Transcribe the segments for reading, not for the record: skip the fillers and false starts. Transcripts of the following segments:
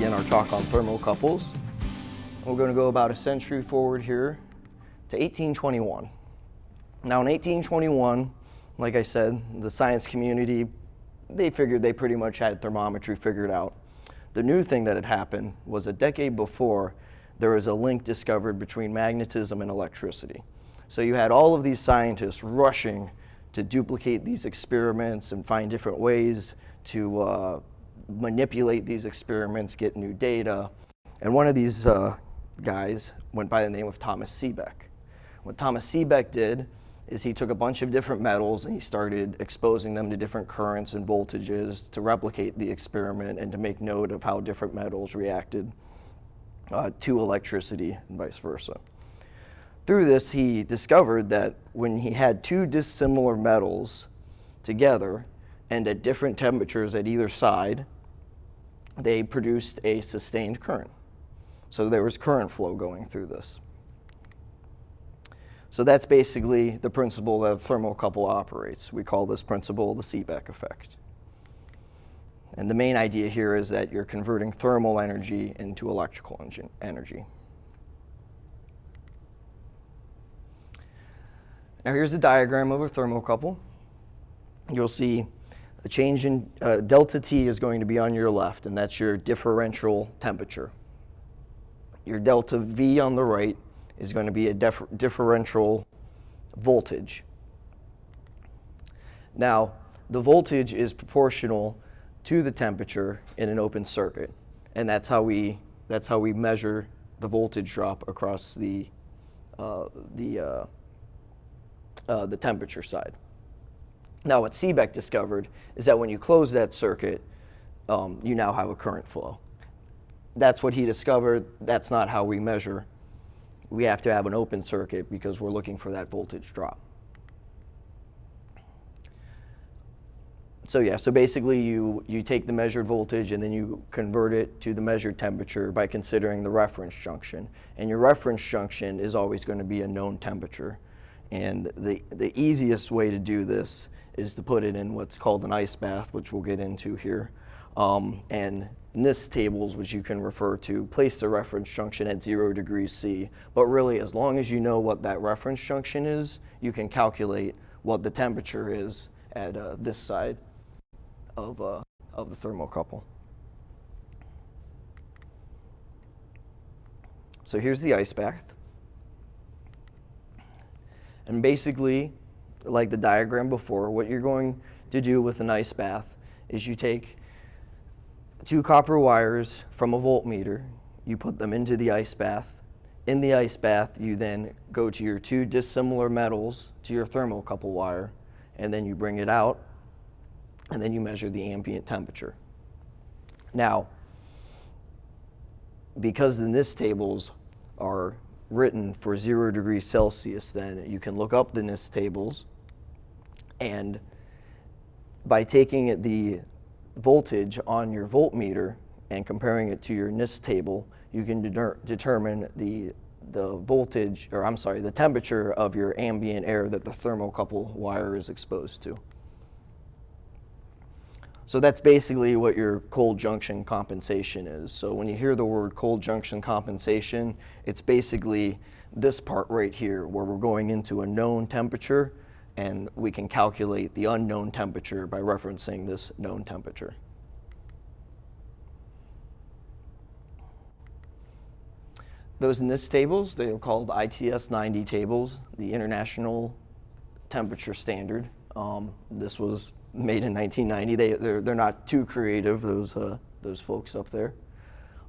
begin our talk on thermocouples. We're going to go about a century forward here to 1821. Now in 1821, like I said, the science community, they figured they pretty much had thermometry figured out. The new thing that had happened was a decade before, there was a link discovered between magnetism and electricity. So you had all of these scientists rushing to duplicate these experiments and find different ways to manipulate these experiments, get new data. And one of these guys went by the name of Thomas Seebeck. What Thomas Seebeck did is he took a bunch of different metals and he started exposing them to different currents and voltages to replicate the experiment and to make note of how different metals reacted to electricity and vice versa. Through this, he discovered that when he had two dissimilar metals together and at different temperatures at either side, they produced a sustained current. So there was current flow going through this. So that's basically the principle that a thermocouple operates. We call this principle the Seebeck effect. And the main idea here is that you're converting thermal energy into electrical energy. Now here's a diagram of a thermocouple. You'll see the change in delta T is going to be on your left, and that's your differential temperature. Your delta V on the right is going to be a differential voltage. Now, the voltage is proportional to the temperature in an open circuit, and that's how we measure the voltage drop across the temperature side. Now, what Seebeck discovered is that when you close that circuit, you now have a current flow. That's what he discovered. That's not how we measure. We have to have an open circuit because we're looking for that voltage drop. So yeah, so basically you take the measured voltage and then you convert it to the measured temperature by considering the reference junction. And your reference junction is always going to be a known temperature. And the easiest way to do this is to put it in what's called an ice bath, which we'll get into here. And NIST tables, which you can refer to, place the reference junction at 0 degrees C. But really, as long as you know what that reference junction is, you can calculate what the temperature is at this side of the thermocouple. So here's the ice bath. And basically, like the diagram before, what you're going to do with an ice bath is you take 2 copper wires from a voltmeter, you put them into the ice bath. In the ice bath, you then go to your 2 dissimilar metals to your thermocouple wire, and then you bring it out, and then you measure the ambient temperature. Now, because the NIST tables are written for 0 degrees Celsius, then you can look up the NIST tables, and by taking the voltage on your voltmeter and comparing it to your NIST table, you can determine the voltage, or I'm sorry, the temperature of your ambient air that the thermocouple wire is exposed to. So that's basically what your cold junction compensation is. So when you hear the word cold junction compensation, it's basically this part right here where we're going into a known temperature and we can calculate the unknown temperature by referencing this known temperature. Those NIST tables, they are called ITS 90 tables, the International Temperature Standard. This was made in 1990. They're not too creative, those folks up there.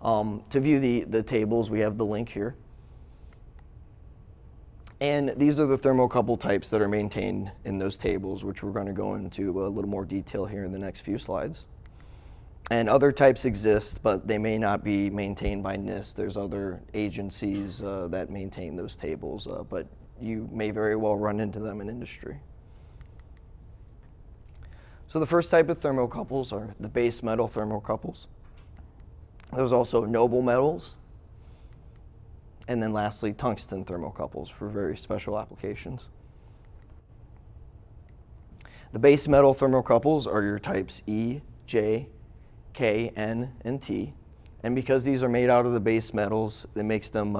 To view the tables, we have the link here. And these are the thermocouple types that are maintained in those tables, which we're going to go into a little more detail here in the next few slides. And other types exist, but they may not be maintained by NIST. There's other agencies that maintain those tables, but you may very well run into them in industry. So the first type of thermocouples are the base metal thermocouples. There's also noble metals. And then lastly, tungsten thermocouples for very special applications. The base metal thermocouples are your types E, J, K, N, and T. And because these are made out of the base metals, it makes them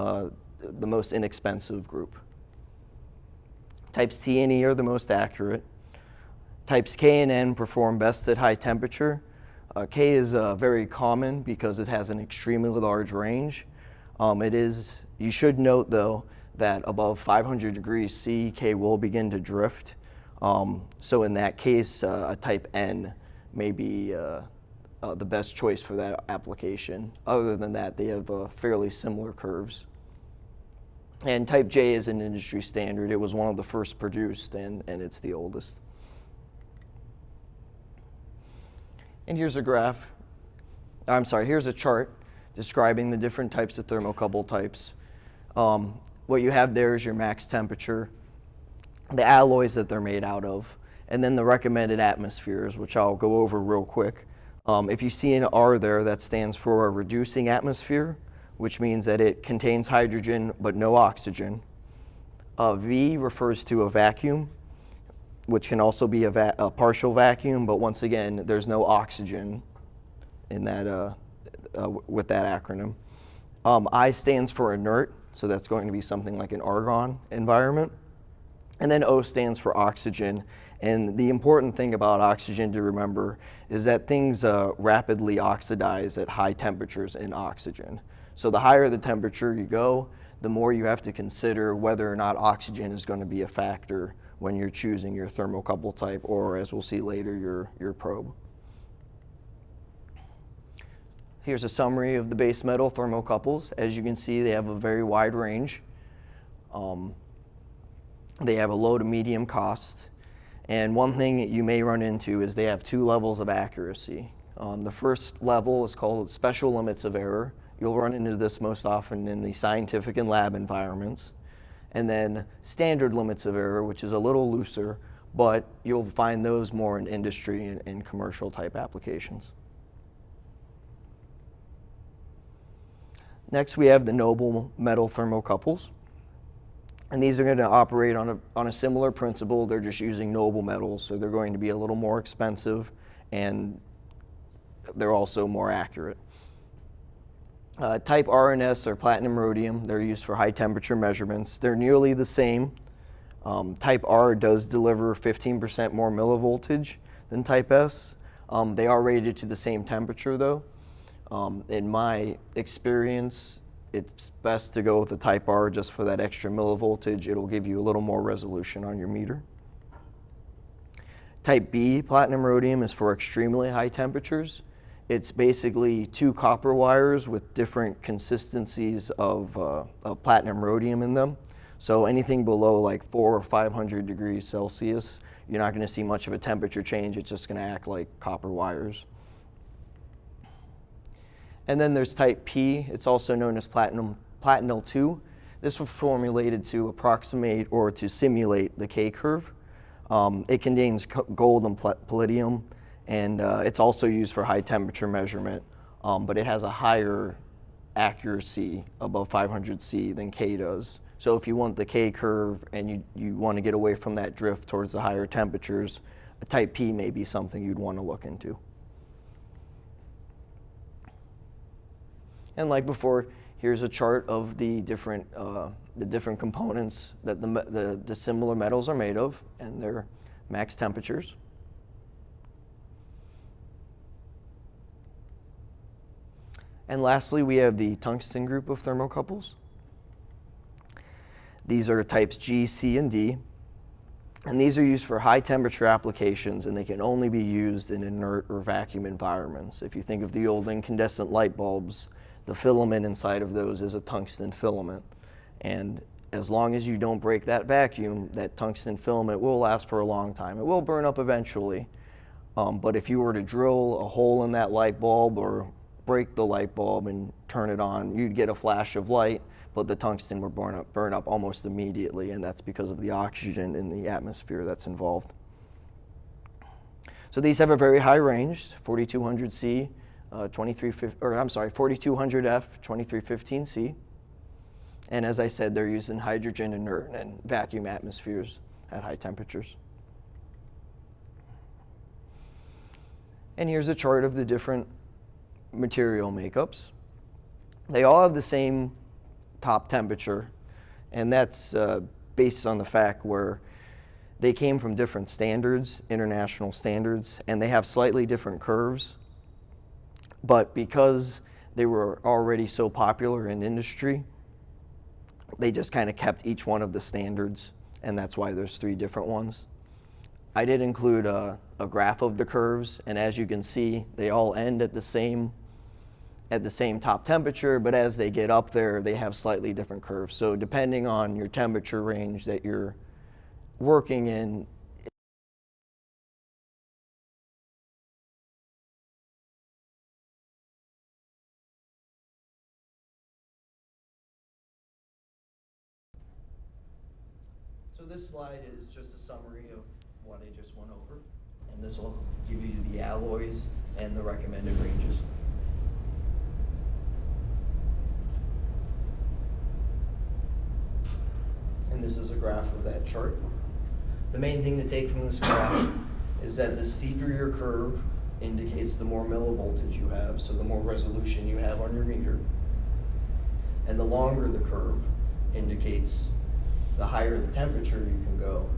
the most inexpensive group. Types T and E are the most accurate. Types K and N perform best at high temperature. K is very common because it has an extremely large range. You should note though that above 500 degrees C, K will begin to drift. So in that case, a type N may be the best choice for that application. Other than that, they have fairly similar curves. And type J is an industry standard. It was one of the first produced, and it's the oldest. And here's a graph. Here's a chart describing the different types of thermocouple types. What you have there is your max temperature, the alloys that they're made out of, and then the recommended atmospheres, which I'll go over real quick. If you see an R there, that stands for a reducing atmosphere, which means that it contains hydrogen but no oxygen. V refers to a vacuum, which can also be a partial vacuum, but once again, there's no oxygen in that, with that acronym. I stands for inert, so that's going to be something like an argon environment. And then O stands for oxygen. And the important thing about oxygen to remember is that things rapidly oxidize at high temperatures in oxygen. So the higher the temperature you go, the more you have to consider whether or not oxygen is going to be a factor when you're choosing your thermocouple type, or as we'll see later, your probe. Here's a summary of the base metal thermocouples. As you can see, they have a very wide range. They have a low to medium cost. And one thing you may run into is they have two levels of accuracy. The first level is called special limits of error. You'll run into this most often in the scientific and lab environments. And then standard limits of error, which is a little looser, but you'll find those more in industry and commercial type applications. Next, we have the noble metal thermocouples. And these are going to operate on a similar principle. They're just using noble metals, so they're going to be a little more expensive, and they're also more accurate. Type R and S are platinum rhodium. They're used for high temperature measurements. They're nearly the same. Type R does deliver 15% more millivoltage than Type S. They are rated to the same temperature though. In my experience, it's best to go with the Type R just for that extra millivoltage. It'll give you a little more resolution on your meter. Type B, platinum rhodium, is for extremely high temperatures. It's basically two copper wires with different consistencies of platinum rhodium in them. So anything below like 400 or 500 degrees Celsius, you're not going to see much of a temperature change. It's just going to act like copper wires. And then there's type P. It's also known as platinum 2. This was formulated to approximate or to simulate the K curve. It contains gold and palladium, and it's also used for high temperature measurement, but it has a higher accuracy above 500 C than K does. So if you want the K curve and you want to get away from that drift towards the higher temperatures, a type P may be something you'd want to look into. And like before, here's a chart of the different components that the dissimilar metals are made of and their max temperatures. And lastly, we have the tungsten group of thermocouples. These are types G, C, and D. And these are used for high temperature applications, and they can only be used in inert or vacuum environments. If you think of the old incandescent light bulbs, the filament inside of those is a tungsten filament. And as long as you don't break that vacuum, that tungsten filament will last for a long time. It will burn up eventually. But if you were to drill a hole in that light bulb or break the light bulb and turn it on, you'd get a flash of light, but the tungsten would burn up almost immediately, and that's because of the oxygen in the atmosphere that's involved. So these have a very high range, 4200 C, 4200 F, 2315 C. And as I said, they're used in hydrogen, inert, and vacuum atmospheres at high temperatures. And here's a chart of the different material makeups. They all have the same top temperature, and that's based on the fact where they came from different standards, international standards, and they have slightly different curves. But because they were already so popular in industry, they just kind of kept each one of the standards, and that's why there's 3 different ones. I did include a graph of the curves, and as you can see, they all end at the same top temperature, but as they get up there, they have slightly different curves. So depending on your temperature range that you're working in, so this slide is just a summary of what I just went over, and this will give you the alloys and the recommended ranges. And this is a graph of that chart. The main thing to take from this graph is that the steeper your curve indicates the more millivoltage you have, so the more resolution you have on your meter. And the longer the curve indicates the higher the temperature you can go.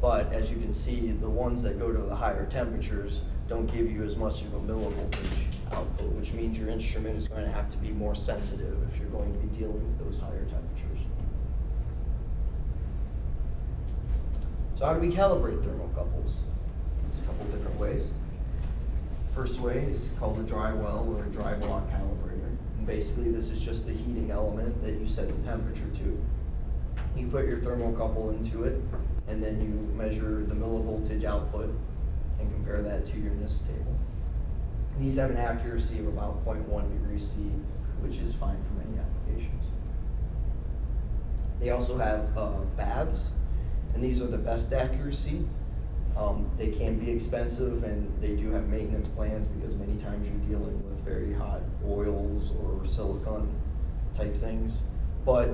But as you can see, the ones that go to the higher temperatures don't give you as much of a millivoltage output, which means your instrument is going to have to be more sensitive if you're going to be dealing with those higher temperatures. So how do we calibrate thermocouples? There's a couple different ways. First way is called a dry well or a dry block calibrator. And basically this is just a heating element that you set the temperature to. You put your thermocouple into it, and then you measure the millivoltage output and compare that to your NIST table. These have an accuracy of about 0.1 degrees C, which is fine for many applications. They also have baths, and these are the best accuracy. They can be expensive, and they do have maintenance plans because many times you're dealing with very hot oils or silicone type things. But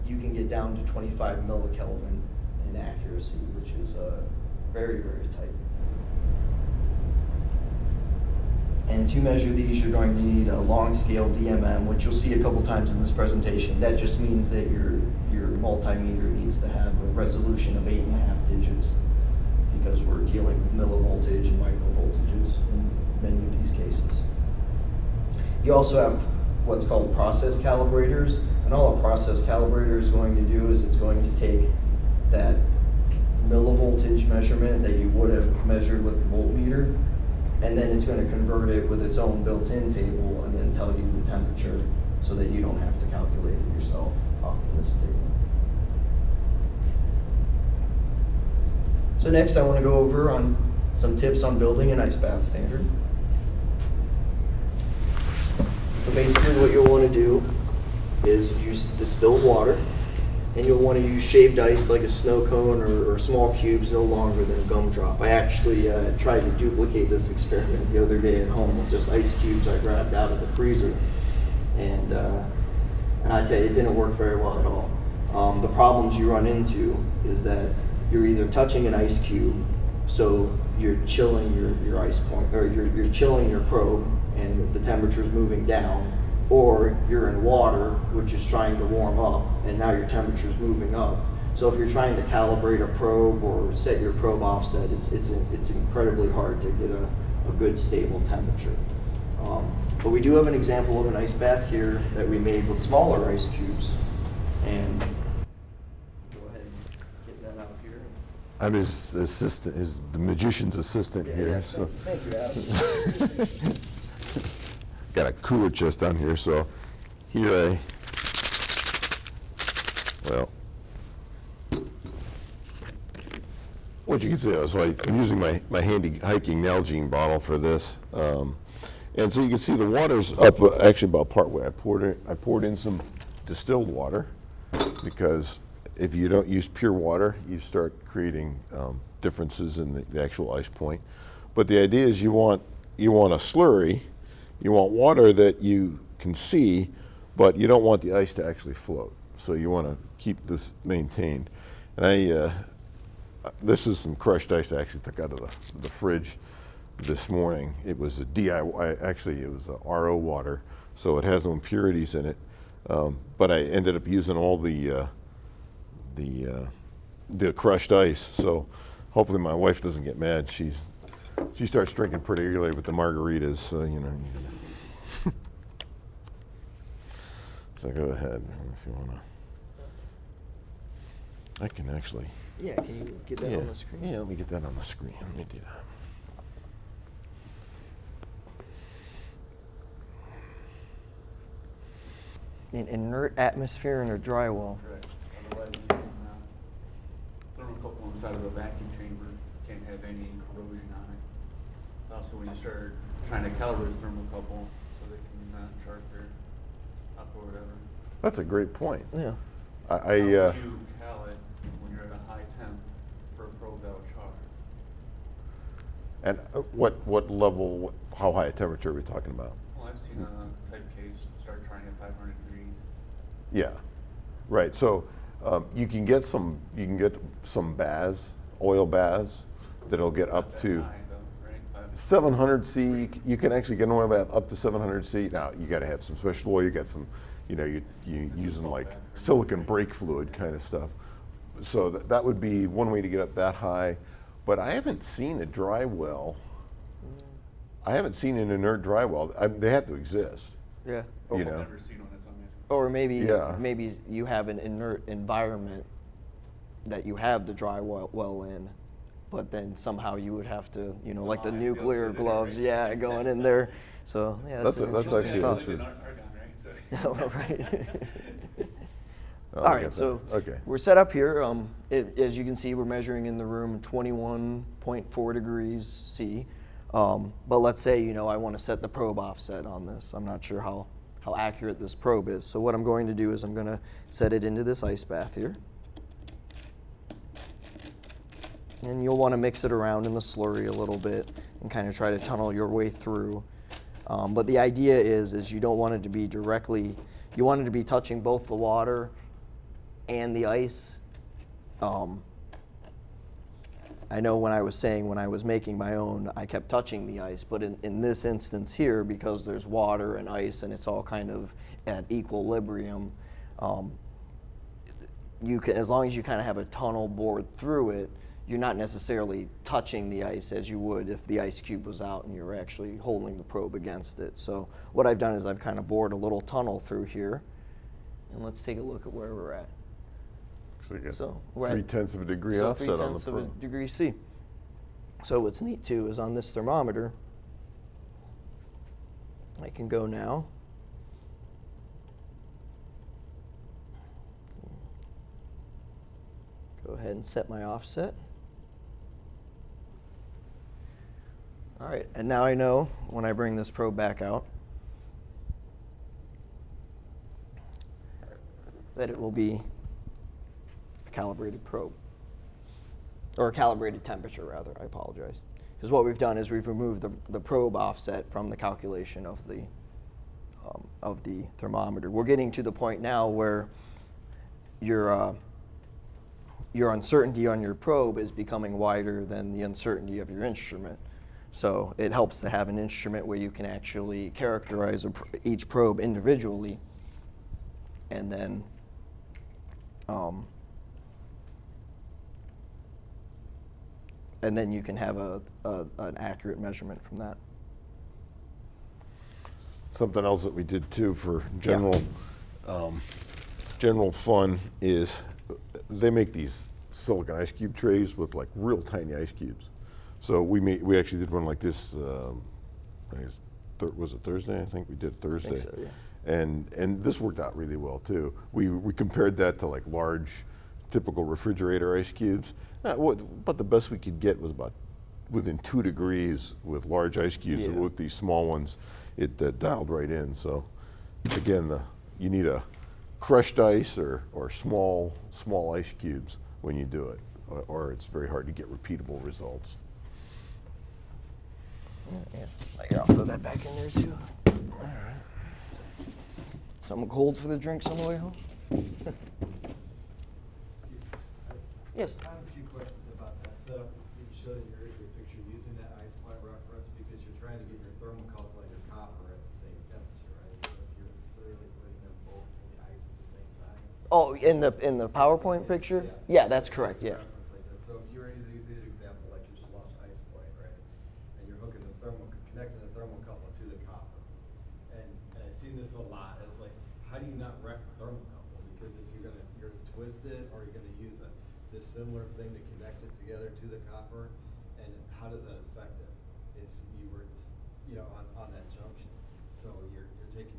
you can get down to 25 millikelvin in accuracy, which is very, very tight. And to measure these, you're going to need a long scale DMM, which you'll see a couple times in this presentation. That just means that your multimeter needs to have a resolution of 8.5 digits, because we're dealing with millivoltage and microvoltages in many of these cases. You also have what's called process calibrators, and all a process calibrator is going to do is it's going to take that millivoltage measurement that you would have measured with the voltmeter, and then it's going to convert it with its own built-in table and then tell you the temperature so that you don't have to calculate it yourself off of this table. So next I want to go over on some tips on building an ice bath standard. So basically what you'll want to do is use distilled water, and you'll want to use shaved ice like a snow cone or small cubes no longer than a gumdrop. I actually tried to duplicate this experiment the other day at home with just ice cubes I grabbed out of the freezer, and I tell you, it didn't work very well at all. The problems you run into is that you're either touching an ice cube, so you're chilling your ice point, or you're chilling your probe and the temperature is moving down, or you're in water, which is trying to warm up, and now your temperature is moving up. So if you're trying to calibrate a probe or set your probe offset, it's incredibly hard to get a good stable temperature. But we do have an example of an ice bath here that we made with smaller ice cubes, and go ahead and get that out here. I'm his assistant, the magician's assistant here. Yeah, So. thank you, Adam. Got a cooler chest down here, so here what you can see, so I'm using my handy hiking Nalgene bottle for this. And so you can see the water's up actually about part way. I poured in some distilled water, because if you don't use pure water, you start creating differences in the actual ice point. But the idea is you want a slurry. You want water that you can see, but you don't want the ice to actually float. So you want to keep this maintained. And this is some crushed ice I actually took out of the fridge this morning. It was a DIY, actually it was a RO water. so it has no impurities in it. But I ended up using all the crushed ice. So hopefully my wife doesn't get mad. She starts drinking pretty early with the margaritas, so you know. So go ahead if you wanna. I can actually. Yeah, can you get that on the screen? Yeah, let me get that on the screen. Let me do that. An inert atmosphere in a dry well. Correct. Otherwise, you can thermocouple inside of a vacuum chamber. Can't have any corrosion on it. It's also when you start trying to calibrate a thermocouple so they can chart their up or whatever. That's a great point. Yeah. How would you cal it when you're at a high temp for a probe that will char? And what level, how high a temperature are we talking about? Well, I've seen a type case start charting at 500 degrees. Yeah, right. So you can get some baths, oil baths, that'll get up Not that to high, though, right? 700 C. You can actually get an oil bath up to 700 C. Now you got to have some special oil. You got some, you know, you using salt like bath. silicon brake fluid kind of stuff. So that would be one way to get up that high. But I haven't seen a dry well. I haven't seen an inert dry well. They have to exist. Yeah. You I've know. never seen one that's on this. Or maybe Yeah. maybe you have an inert environment that you have the dry well in, but then somehow you would have to, you know, like the Somehow I feel nuclear it in there, gloves, right? yeah, going in there. So yeah, that's, an That's interesting actually- thought. Argon, right? So. Yeah, right. Oh, All I right, got so that. Okay. we're set up here. As you can see, we're measuring in the room 21.4 degrees C. But let's say, you know, I want to set the probe offset on this. I'm not sure how accurate this probe is. So what I'm going to do is I'm going to set it into this ice bath here. And you'll want to mix it around in the slurry a little bit and kind of try to tunnel your way through. But the idea is you don't want it to be directly, you want it to be touching both the water and the ice. I know when I was making my own, I kept touching the ice, but in this instance here, because there's water and ice and it's all kind of at equilibrium, you can, as long as you kind of have a tunnel bored through it, you're not necessarily touching the ice as you would if the ice cube was out and you're actually holding the probe against it. So what I've done is I've kind of bored a little tunnel through here, and let's take a look at where we're at. So you get So we're at 0.3 of a degree so offset on the 0.3 of a probe. degree C. So what's neat too is on this thermometer, I can go now. Go ahead and set my offset. All right, and now I know when I bring this probe back out that it will be a calibrated probe. Or a calibrated temperature, rather, I apologize. Because what we've done is we've removed the probe offset from the calculation of the thermometer. We're getting to the point now where your uncertainty on your probe is becoming wider than the uncertainty of your instrument. So it helps to have an instrument where you can actually characterize each probe individually, and then you can have an accurate measurement from that. Something else that we did too for general general fun is they make these silicon ice cube trays with like real tiny ice cubes. So we actually did one like this. I guess was it Thursday? I think we did Thursday. I think so, yeah. And this worked out really well too. We compared that to like large, typical refrigerator ice cubes. But the best we could get was about within 2 degrees with large ice cubes. Yeah. And with these small ones, it dialed right in. So again, you need a crushed ice or small ice cubes when you do it, or it's very hard to get repeatable results. Yeah. Here, I'll throw that back in there too. All right. Something cold for the drinks on the way home? Yes. I have a few questions about that setup. You showed in your earlier picture using that ice point reference because you're trying to get your thermocouple and your copper at the same temperature, right? So if Oh, in the PowerPoint picture? Yeah, that's correct, yeah. Reference like that. So if you were to use an example like your slush ice point, right? And you're hooking connecting the thermocouple to the copper. And I've seen this a lot. It's like, how do you not wreck the thermocouple? Because if you're gonna twist it or you're gonna use this similar thing to connect it together to the copper, and how does that affect it if you were, on that junction? So you're taking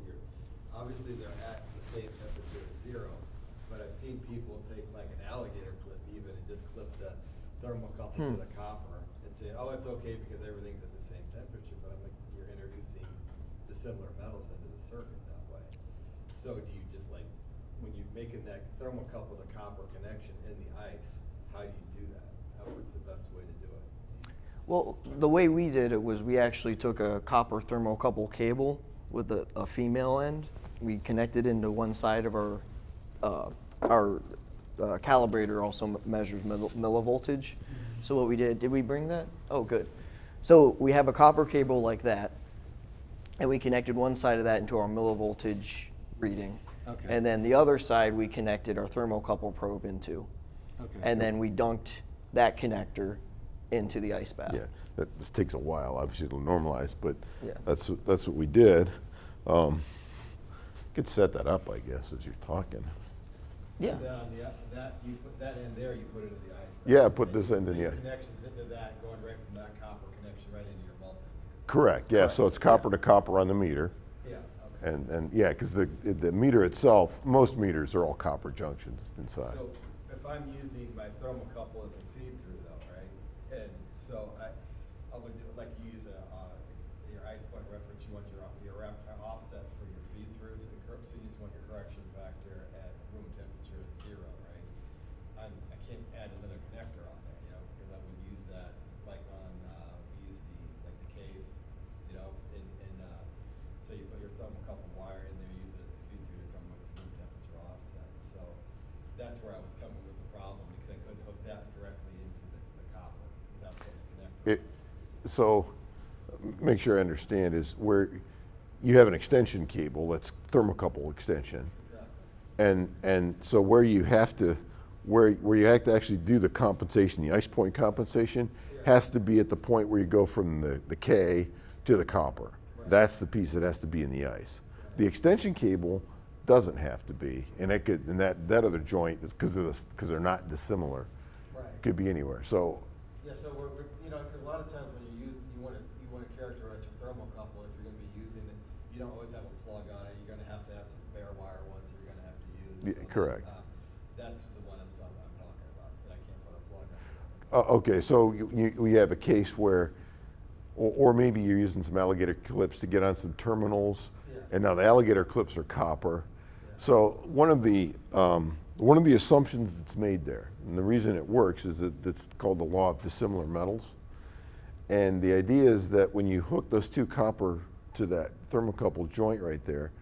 obviously they're at the same temperature as 0, but I've seen people take like an alligator clip even and just clip the thermocouple to the copper and say, oh, it's okay because everything's at the same temperature, but I'm like, you're introducing the similar metals into the circuit that way. So do you just like, when you're making that thermocouple to copper connection in the ice, how do you do that? What's the best way to do it? Well, the way we did it was we actually took a copper thermocouple cable with a female end. We connected into one side of our calibrator also measures millivoltage. So what we did we bring that? Oh, good. So we have a copper cable like that, and we connected one side of that into our millivoltage reading. Okay. And then the other side we connected our thermocouple probe into. Okay. And then we dunked that connector into the ice bath. Yeah, this takes a while, obviously, to normalize, but Yeah. that's what we did. Could set that up, I guess, as you're talking. Yeah. That on that you put that in there, you put it in the ice. Yeah, put this end in the ice. Connections into that, going right from that copper connection right into your multimeter. Correct. Yeah. So it's copper to copper on the meter, Yeah, okay. and yeah, because the meter itself, most meters are all copper junctions inside. So if I'm using my thermocouple as a feed through though, right? And so I would do, like you use your ice point reference, you want your offset for your feed throughs, so you just want your correction factor at room temperature at 0, right? I can't add another connector on there, because I would use that like on, we use the case, so you put your thermocouple wire in there, use it as a feed through to come with room temperature offset. So that's where I was coming with the problem, because I couldn't hook that directly into the copper without putting a connector. So make sure I understand is where you have an extension cable that's thermocouple extension, Exactly. and so where you have to actually do the compensation, the ice point compensation, has to be at the point where you go from the K to the copper. Right. That's the piece that has to be in the ice. The extension cable doesn't have to be, and that other joint, because they're not dissimilar, Right. could be anywhere. So Yeah, so we're because a lot of times when you want to characterize your thermocouple, if you're going to be using it, you don't always have a plug on it. You're going to have some bare wire ones you're going to have to use. Yeah, correct. That's the one I'm talking about, that I can't put a plug on. okay, so we have a case where, or maybe you're using some alligator clips to get on some terminals, Yeah. and now the alligator clips are copper. So one of the assumptions that's made there, and the reason it works, is that it's called the law of dissimilar metals. And the idea is that when you hook those two copper to that thermocouple joint right there,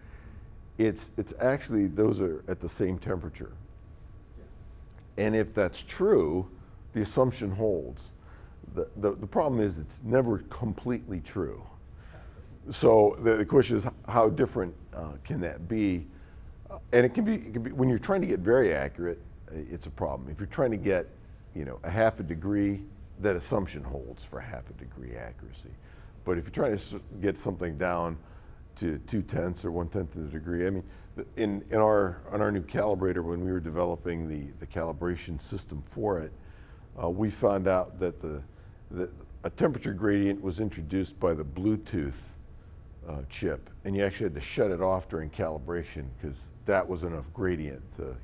it's actually, those are at the same temperature. And if that's true, the assumption holds. The problem is it's never completely true. So the question is, how different can that be? And it can be when you're trying to get very accurate, it's a problem. If you're trying to get, a half a degree, that assumption holds for half a degree accuracy. But if you're trying to get something down to 2/10 or 1/10 of a degree, I mean, on our new calibrator, when we were developing the calibration system for it, we found out that a temperature gradient was introduced by the Bluetooth chip, and you actually had to shut it off during calibration because that was enough gradient to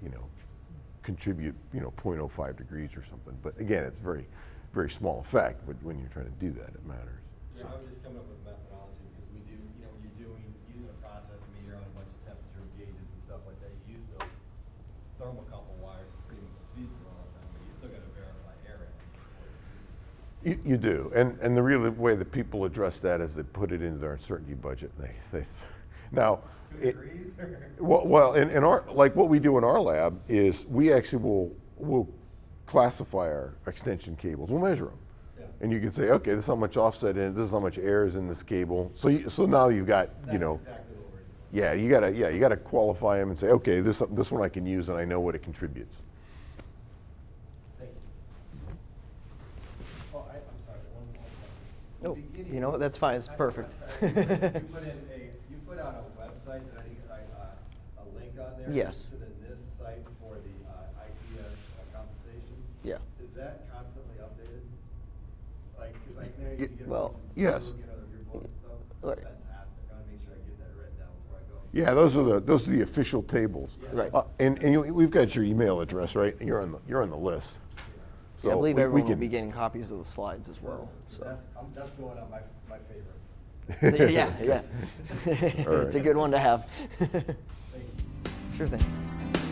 contribute 0.05 degrees or something. But again, it's very, very small effect, but when you're trying to do that, it matters. Yeah, I was just coming up with methodology because we do, when you're using a process meter on a bunch of temperature gauges and stuff like that, you use those thermocouple wires to pretty much feed through all the time, but you still got to verify area before you use it. You do, and the real way that people address that is they put it into their uncertainty budget. Now, 2 degrees? well, in our, like what we do in our lab is we actually will classify our extension cables. We'll measure them. Yeah. And you can say, okay, this is how much offset in it, this is how much air is in this cable. So now you've got, That's exactly what we're doing. Yeah, you gotta qualify them and say, okay, this one I can use and I know what it contributes. Thank you. Oh, I'm sorry, one more question. No, Beginning- you know what, that's fine, it's perfect. You put out a website that I think a link on there. Yes. To the NIST site for the ITS compensations. Yeah. Is that constantly updated? Like, 'cause I know you can get. well, from yes. Seebeck, your book and stuff. Right. That's fantastic. I wanna make sure I get that written down before I go. Yeah, those are the official tables. Right. And we've got your email address, right? You're on the list. Yeah, I So believe we everyone will can- be getting copies of the slides as well. So. That's going on my favorites. Yeah. All It's a right. good one to have. Thank you. Sure thing.